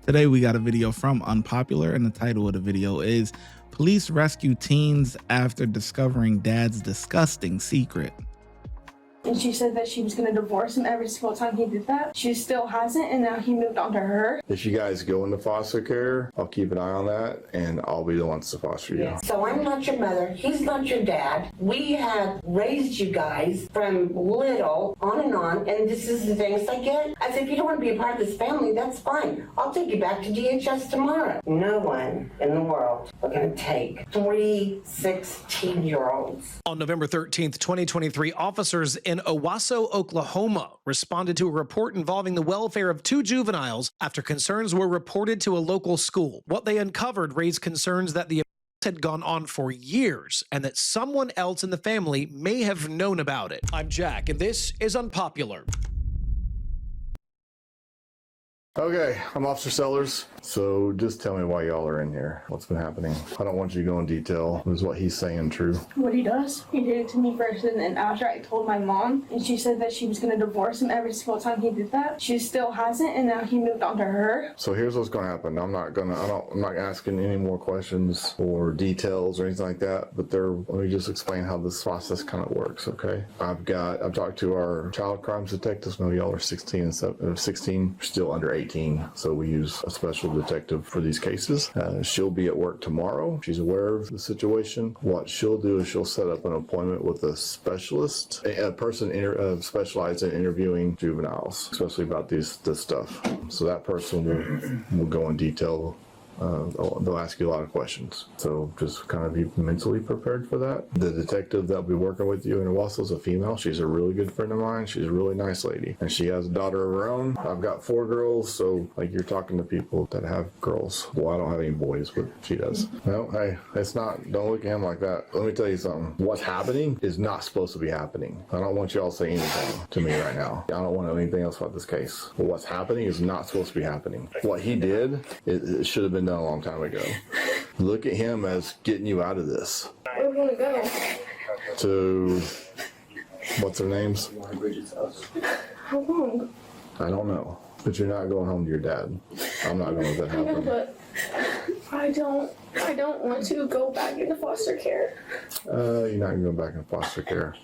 Today we got a video from Unpopular, and the title of the video is Police Rescue Teens After Discovering Dad's Disgusting Secret. And she said that she was going to divorce him every single time he did that. She still hasn't, and now he moved on to her. If you guys go into foster care, I'll keep an eye on that, and I'll be the one to foster you. So I'm not your mother. He's not your dad. We have raised you guys from little on, and this is the things I get. I said, if you don't want to be a part of this family, that's fine. I'll take you back to DHS tomorrow. No one in the world are going to take 3 16-year-olds. On November 13th, 2023, officers in Owasso, Oklahoma, responded to a report involving the welfare of 2 juveniles after concerns were reported to a local school. What they uncovered raised concerns that the had gone on for years and that someone else in the family may have known about it. I'm Jack, and this is Unpopular. Okay, I'm Officer Sellers. So just tell me why y'all are in here. What's been happening? I don't want you to go in detail. Is what he's saying true? What he does, he did it to me first, and then after I told my mom, and she said that she was going to divorce him every single time he did that. She still hasn't, and now he moved on to her. So here's what's going to happen. I'm not asking any more questions or details or anything like that, but let me just explain how this process kind of works, okay? I've talked to our child crimes detectives. No, y'all are 16 and 16, still under 18. So we use a special detective for these cases. She'll be at work tomorrow. She's aware of the situation. What she'll do is she'll set up an appointment with a specialist, a person specialized in interviewing juveniles, especially about this stuff. So that person will go in detail. They'll ask you a lot of questions. So just kind of be mentally prepared for that. The detective that'll be working with you in Owasso is a female. She's a really good friend of mine. She's a really nice lady. And she has a daughter of her own. I've got 4 girls. So like you're talking to people that have girls. Well, I don't have any boys, but she does. No, hey, it's not, don't look at him like that. Let me tell you something. What's happening is not supposed to be happening. I don't want y'all to say anything to me right now. I don't want to know anything else about this case. But what's happening is not supposed to be happening. What he did, it should have been done a long time ago. Look at him as getting you out of this. Where do we want to go? To what's their names? How long? I don't know. But you're not going home to your dad. I'm not going to let that I know, happen. but I don't want to go back into foster care. You're not going to go back into foster care.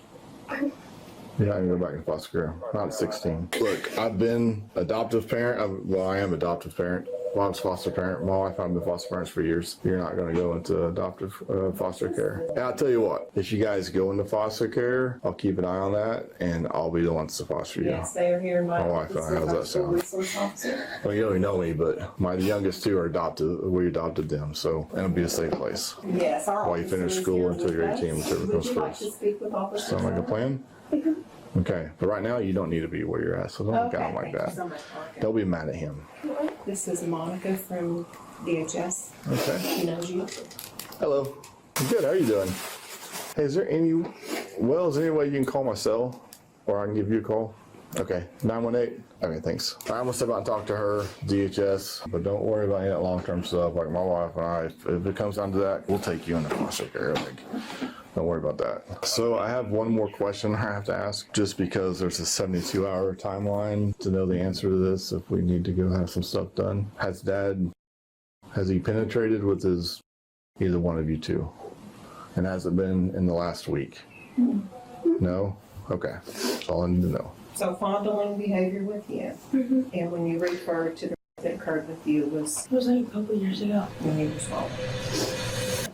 You're not going to go back into foster care. Not at 16. Look, I've been adoptive parent. I am adoptive parent. Well, I was foster parent. My wife and I have been foster parents for years. You're not going to go into adoptive foster care. And I'll tell you what, if you guys go into foster care, I'll keep an eye on that, and I'll be the one to foster you. Yes, they are here in my wife and I. How's that sound? Well, you don't even know me, but my youngest 2 are adopted. We adopted them, so it'll be a safe place. Yes, while you finish school until you're 18, whichever comes first. Sound like a plan? Okay, but right now you don't need to be where you're at, so don't look at him like that. Don't be mad at him. This is Monica from DHS. Okay. She knows you. Hello. Good, how are you doing? Hey, is there any way you can call my cell? Or I can give you a call? Okay, 918? Okay, thanks. I'm gonna step out and talk to her, DHS, but don't worry about any of that long-term stuff. Like my wife and I, if it comes down to that, we'll take you into foster care. Don't worry about that. So I have one more question I have to ask, just because there's a 72-hour timeline to know the answer to this if we need to go have some stuff done. Has he penetrated with either one of you 2? And has it been in the last week? No? Okay, that's all I need to know. So fondling behavior with you. Mm-hmm. And when you refer to the that occurred with you It was like a couple years ago. When you were small.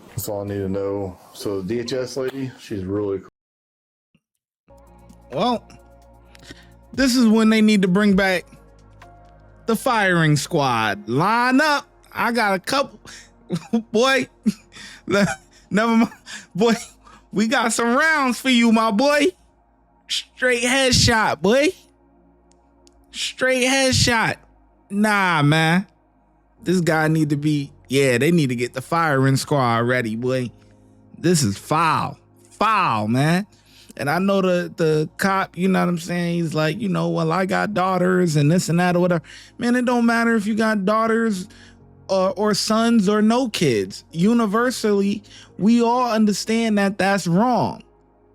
That's all I need to know. So the DHS lady, she's really cool. Well, this is when they need to bring back the firing squad. Line up. I got a couple. Boy, never mind. Boy, we got some rounds for you, my boy. Straight headshot, boy. Straight headshot. Nah, man. This guy need to be, they need to get the firing squad ready, boy. This is foul. Foul, man. And I know the cop, you know what I'm saying? He's like, well, I got daughters and this and that or whatever. Man, it don't matter if you got daughters or sons or no kids. Universally, we all understand that that's wrong.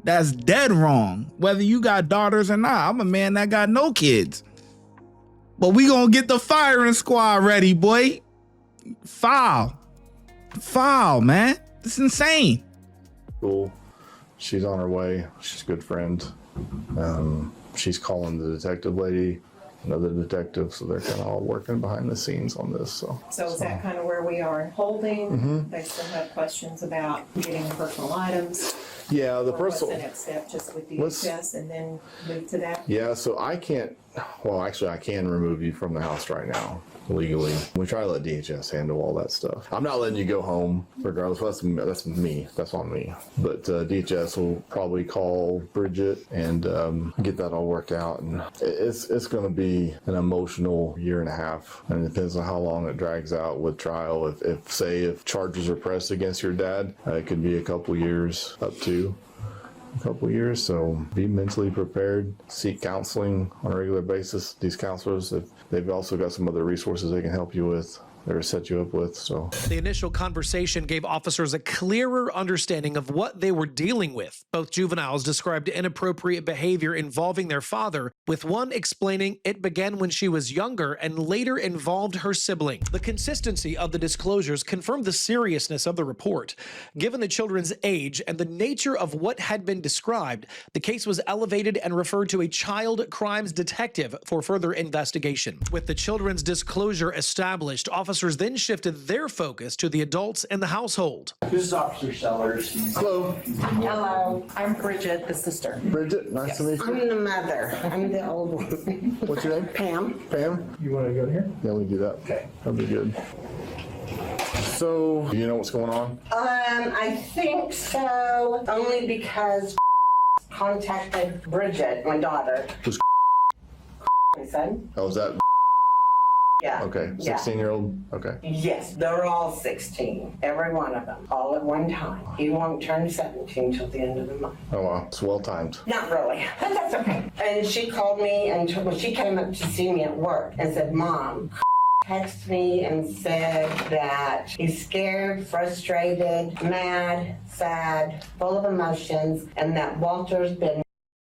That's dead wrong. Whether you got daughters or not. I'm a man that got no kids. But we gonna get the firing squad ready, boy. File, man. It's insane. Cool. She's on her way. She's a good friend. She's calling the detective lady, another detective, so they're kind of all working behind the scenes on this. So is that kind of where we are in holding? They still have questions about getting personal items. yeah, the What's the personal. next step, just with Let's- DHS and then move to that? Yeah, so I can't. Well, actually, I can remove you from the house right now legally. We try to let DHS handle all that stuff. I'm not letting you go home, regardless. That's me. That's on me. But DHS will probably call Bridget and get that all worked out. And it's going to be an emotional year and a half, and it depends on how long it drags out with trial. If charges are pressed against your dad, it could be a couple years, up to a couple years. So be mentally prepared, seek counseling on a regular basis. These counselors, they've also got some other resources they can help you with, or set you up with. So The initial conversation gave officers a clearer understanding of what they were dealing with. Both juveniles described inappropriate behavior involving their father, with one explaining it began when she was younger and later involved her sibling. The consistency of the disclosures confirmed the seriousness of the report. Given the children's age and the nature of what had been described, the case was elevated and referred to a child crimes detective for further investigation. With the children's disclosure established, officers then shifted their focus to the adults in the household. This is Officer Sellers. hello, Hello, I'm Bridget, the sister. Bridget. Nice to meet you. I'm the mother. I'm the old one. What's your name? Pam. Pam. You want to go here? Yeah, we can do that. Okay. That'd be good. So, do you know what's going on? I think so, only because contacted Bridget, my daughter. Who's My son? Oh, is that Yeah. okay? Yeah. 16-year-old. Okay. Yes, they're all 16, every one of them, all at one time. He won't turn 17 till the end of the month. Oh wow, it's well timed. Not really, but that's okay. And she called me and she came up to see me at work and said, Mom, texted me and said that he's scared, frustrated, mad, sad, full of emotions, and that Walter's been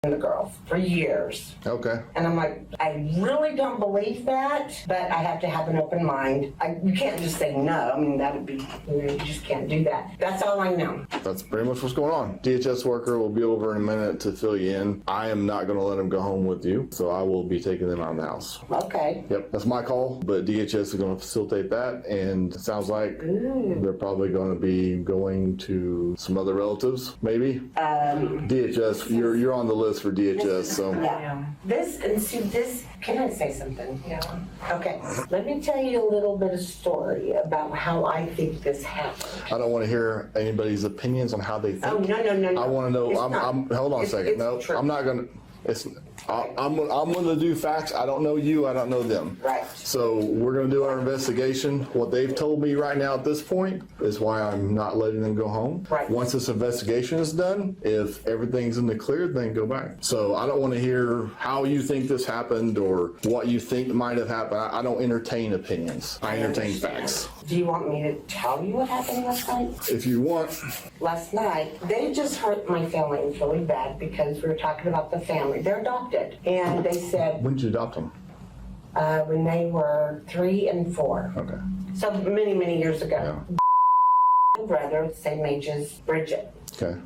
the girls for years. Okay. And I'm like, I really don't believe that, but I have to have an open mind. You can't just say no. I mean, that would be, you just can't do that. That's all I know. That's pretty much what's going on. DHS worker will be over in a minute to fill you in. I am not going to let him go home with you, so I will be taking them out of the house. Okay. Yep, that's my call, but DHS is going to facilitate that, and it sounds like they're probably going to be going to some other relatives, maybe. DHS, you're on the list for DHS, so. Yeah. This, can I say something? Yeah. Okay. Let me tell you a little bit of story about how I think this happened. I don't want to hear anybody's opinions on how they think. Oh, no. I want to know. It's not. Hold on a second. It's No, true. I'm not gonna. I'm going to do facts. I don't know you. I don't know them. Right. So we're going to do our investigation. What they've told me right now at this point is why I'm not letting them go home. Right. Once this investigation is done, if everything's in the clear, then go back. So I don't want to hear how you think this happened or what you think might have happened. I don't entertain opinions. I entertain facts. Do you want me to tell you what happened last night? If you want. Last night, they just hurt my feelings really bad because we were talking about the family. They're adopted. And they said When did you adopt them? when they were 3 and 4. Okay. So many years ago. Yeah. My brother, same age as Bridget. Okay.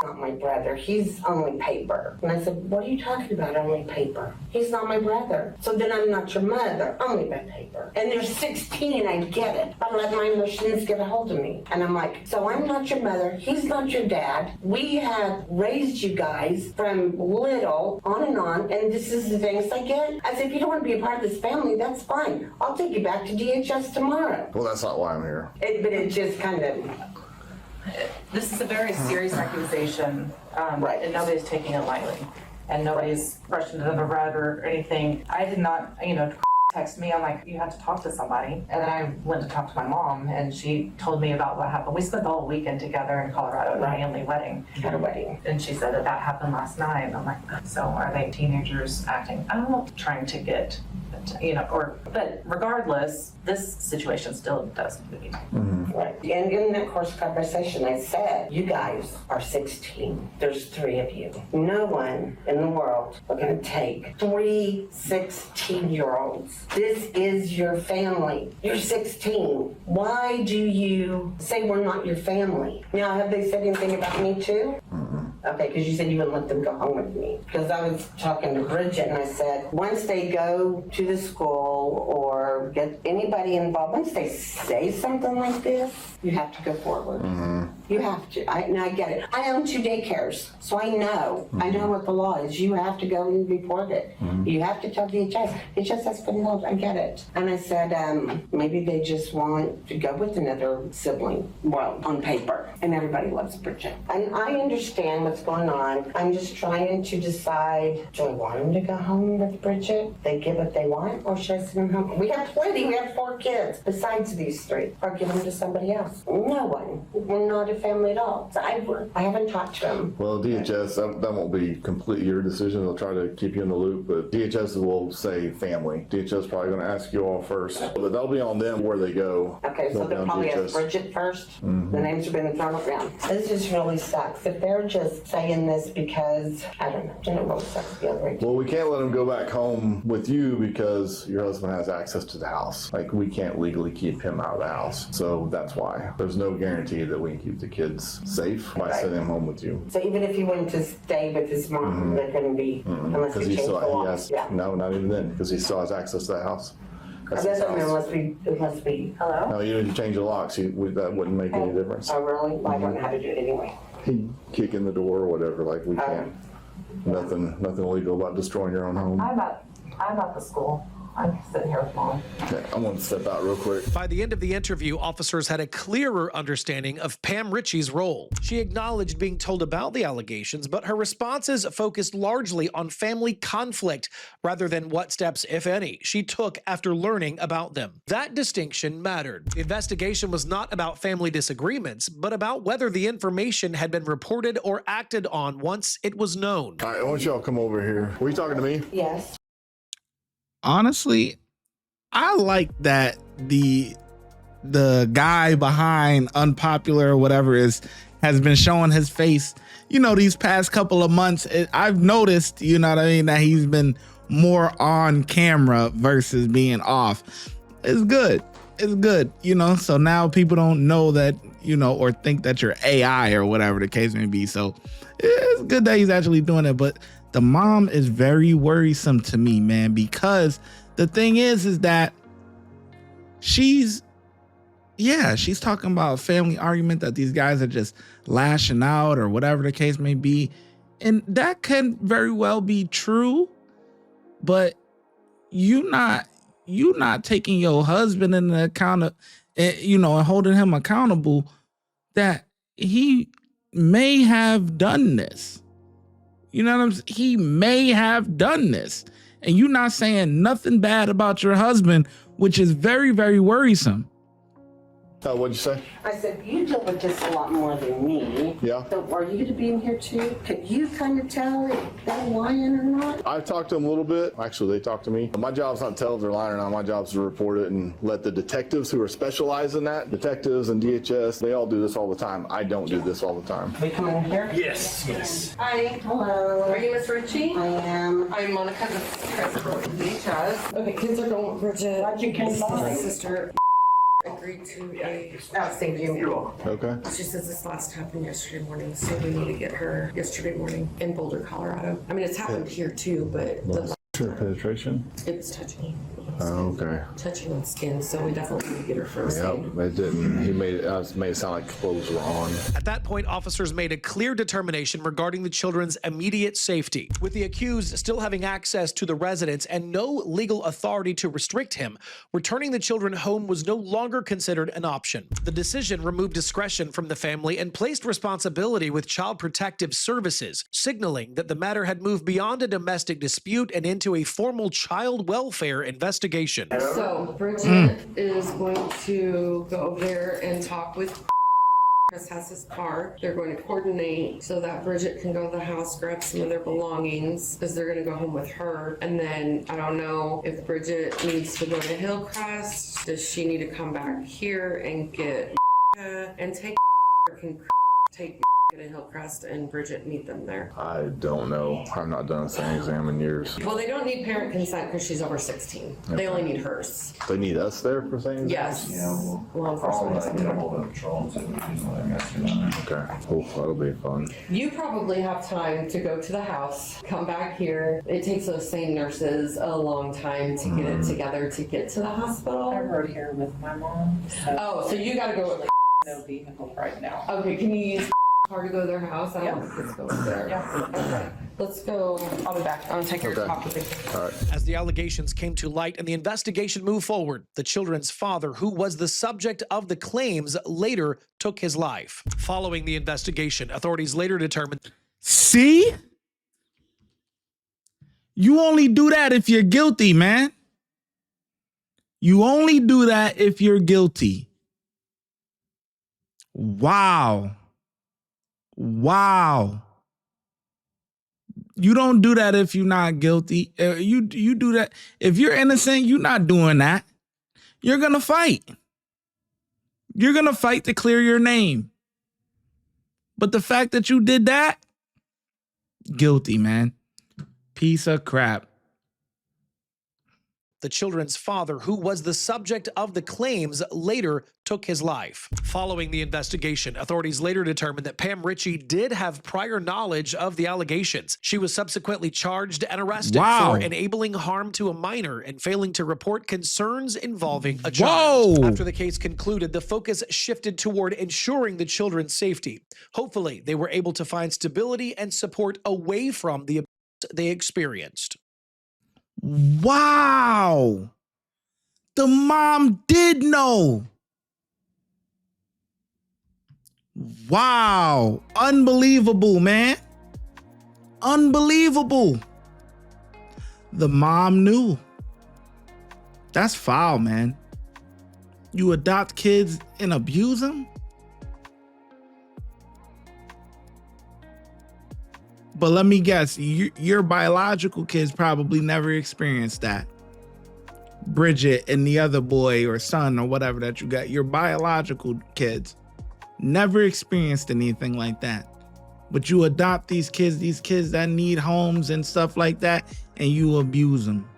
Not my brother. He's only paper. And I said, what are you talking about, only paper? He's not my brother. So then I'm not your mother, only by paper. And they're 16, I get it. I let my emotions get a hold of me. And I'm like, so I'm not your mother. He's not your dad. We have raised you guys from little on, and this is the things I get. I said, if you don't want to be a part of this family, that's fine. I'll take you back to DHS tomorrow. Well, that's not why I'm here. But it just kind of... This is a very serious accusation, Right. and nobody's taking it lightly. And nobody's brushing it under the rug or anything. I did not, text me. I'm like, you have to talk to somebody. And then I went to talk to my mom, and she told me about what happened. We spent the whole weekend together in Colorado at my family wedding. At a wedding. And she said that happened last night. And I'm like, so are they teenagers acting out, trying to get, but regardless, this situation still does need to be. Right. And in that course of conversation, I said, you guys are 16. There's 3 of you. No one in the world are going to take 3 16-year-olds This is your family. You're 16. Why do you say we're not your family? Now, have they said anything about me too? Okay, because you said you wouldn't let them go home with me. Because I was talking to Bridget and I said, once they go to the school or get anybody involved, once they say something like this, you have to go forward. You have to. I get it. I own 2 daycares, so I know. I know what the law is. You have to go and report it. You have to tell DHS. DHS has put it out. I get it. And I said, maybe they just want to go with another sibling, well, on paper. And everybody loves Bridget. And I understand what's going on. I'm just trying to decide, do I want them to go home with Bridget? They get what they want, or should I send them home? We have plenty. We have 4 kids besides these 3. Or give them to somebody else. No one. We're not a family at all. So I haven't talked to them. Well, DHS, that won't be completely your decision. They'll try to keep you in the loop, but DHS will say family. DHS is probably going to ask you all first, but that'll be on them where they go. Okay, so they'll probably ask Bridget first. The names have been thrown around. This just really sucks. If they're just saying this because, I don't know, it really sucks the other way. Well, we can't let them go back home with you because your husband has access to the house. Like, we can't legally keep him out of the house. So that's why. There's no guarantee that we can keep the kids safe by sending them home with you. So even if he went to stay with his mom, they're going to be, unless we change the laws. No, not even then, because he still has access to that house. That's his house. Unless we, hello? No, even if you change the locks, that wouldn't make any difference. Oh, really? Well, I don't know how to do it anyway. He'd kick in the door or whatever, like we can't. Nothing illegal about destroying your own home. I'm at the school. I'm sitting here with Mom. Okay, I'm going to step out real quick. By the end of the interview, officers had a clearer understanding of Pam Ritchie's role. She acknowledged being told about the allegations, but her responses focused largely on family conflict rather than what steps, if any, she took after learning about them. That distinction mattered. The investigation was not about family disagreements, but about whether the information had been reported or acted on once it was known. All right, I want y'all to come over here. Were you talking to me? Yes. Honestly, I like that the guy behind Unpopular or whatever has been showing his face, these past couple of months. I've noticed, that he's been more on camera versus being off. It's good. It's good, so now people don't know that, or think that you're AI or whatever the case may be. So it's good that he's actually doing it. But the mom is very worrisome to me, man, because the thing is that she's talking about a family argument that these guys are just lashing out or whatever the case may be. And that can very well be true, but you not taking your husband into account of, and holding him accountable that he may have done this. You know what I'm saying? He may have done this. And you're not saying nothing bad about your husband, which is very, very worrisome. What'd you say? I said, you deal with this a lot more than me. Yeah. So are you going to be in here too? Could you kind of tell if they're lying or not? I've talked to them a little bit. Actually, they talked to me. My job's not to tell if they're lying or not. My job's to report it and let the detectives who are specialized in that, detectives and DHS, they all do this all the time. I don't do this all the time. Are you coming in here? Yes. Hi. Hello. Are you Miss Ritchie? I am. I'm Monica, the principal of DHS. Okay, kids are going with Bridget. Glad you came by. My sister agreed to a. Thank you. Okay. She says this last happened yesterday morning, so we need to get her yesterday morning in Boulder, Colorado. I mean, it's happened here too, but Penetration? it's touching. Oh, okay. Touching on skin, so we definitely need to get her first Yep, aid. it didn't. He made it sound like clothes were on. At that point, officers made a clear determination regarding the children's immediate safety. With the accused still having access to the residence and no legal authority to restrict him, returning the children home was no longer considered an option. The decision removed discretion from the family and placed responsibility with Child Protective Services, signaling that the matter had moved beyond a domestic dispute and into a formal child welfare investigation. So Bridget is going to go over there and talk with Chris has his car. They're going to coordinate so that Bridget can go to the house, grab some of their belongings because they're going to go home with her. And then I don't know if Bridget needs to go to Hillcrest. Does she need to come back here and get and take or can take at Hillcrest and Bridget meet them there? I don't know. I've not done a SAN exam in years. Well, they don't need parent consent because she's over 16. They only need hers. They need us there for SAN exams? Yes. Yeah, Law I'll enforcement. get a hold of the patrol and see if we can let them ask you on that. Okay. Oh, that'll be fun. You probably have time to go to the house, come back here. It takes those same nurses a long time to get it together to get to the hospital. I rode here with my mom. So Oh, so you gotta go with no vehicle right now. Okay, can you use car to go to their house? I don't think it's going there. Yeah. Okay, let's go. I'll be back. I'll take your Okay. copy. All right. As the allegations came to light and the investigation moved forward, the children's father, who was the subject of the claims, later took his life. Following the investigation, authorities later determined See? You only do that if you're guilty, man. You only do that if you're guilty. Wow. Wow. You don't do that if you're not guilty. You do that. If you're innocent, you're not doing that. You're going to fight. You're going to fight to clear your name. But the fact that you did that, guilty, man. Piece of crap. the children's father, who was the subject of the claims, later took his life. Following the investigation, authorities later determined that Pam Ritchie did have prior knowledge of the allegations. She was subsequently charged and arrested Wow. for enabling harm to a minor and failing to report concerns involving a child. Whoa. After the case concluded, the focus shifted toward ensuring the children's safety. Hopefully, they were able to find stability and support away from the abuse they experienced. Wow. The mom did know. Wow. Unbelievable, man. Unbelievable. The mom knew. That's foul, man. You adopt kids and abuse them? But let me guess, your biological kids probably never experienced that. Bridget and the other boy or son or whatever that you got, your biological kids never experienced anything like that. But you adopt these kids that need homes and stuff like that, and you abuse them.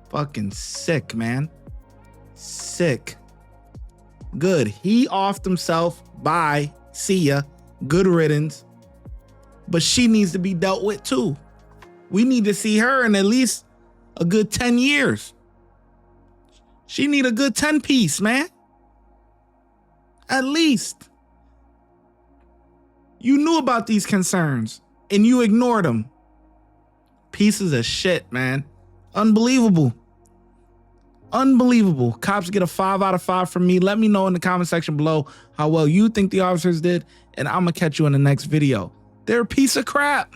Fucking sick, man. Sick. Good. He offed himself. Bye. See ya. Good riddance. But she needs to be dealt with too. We need to see her in at least a good 10 years. She need a good 10 piece, man. At least. You knew about these concerns and you ignored them. Pieces of shit, man. Unbelievable. Unbelievable. Cops get a 5 out of 5 from me. Let me know in the comment section below how well you think the officers did, and I'm gonna catch you in the next video. They're a piece of crap.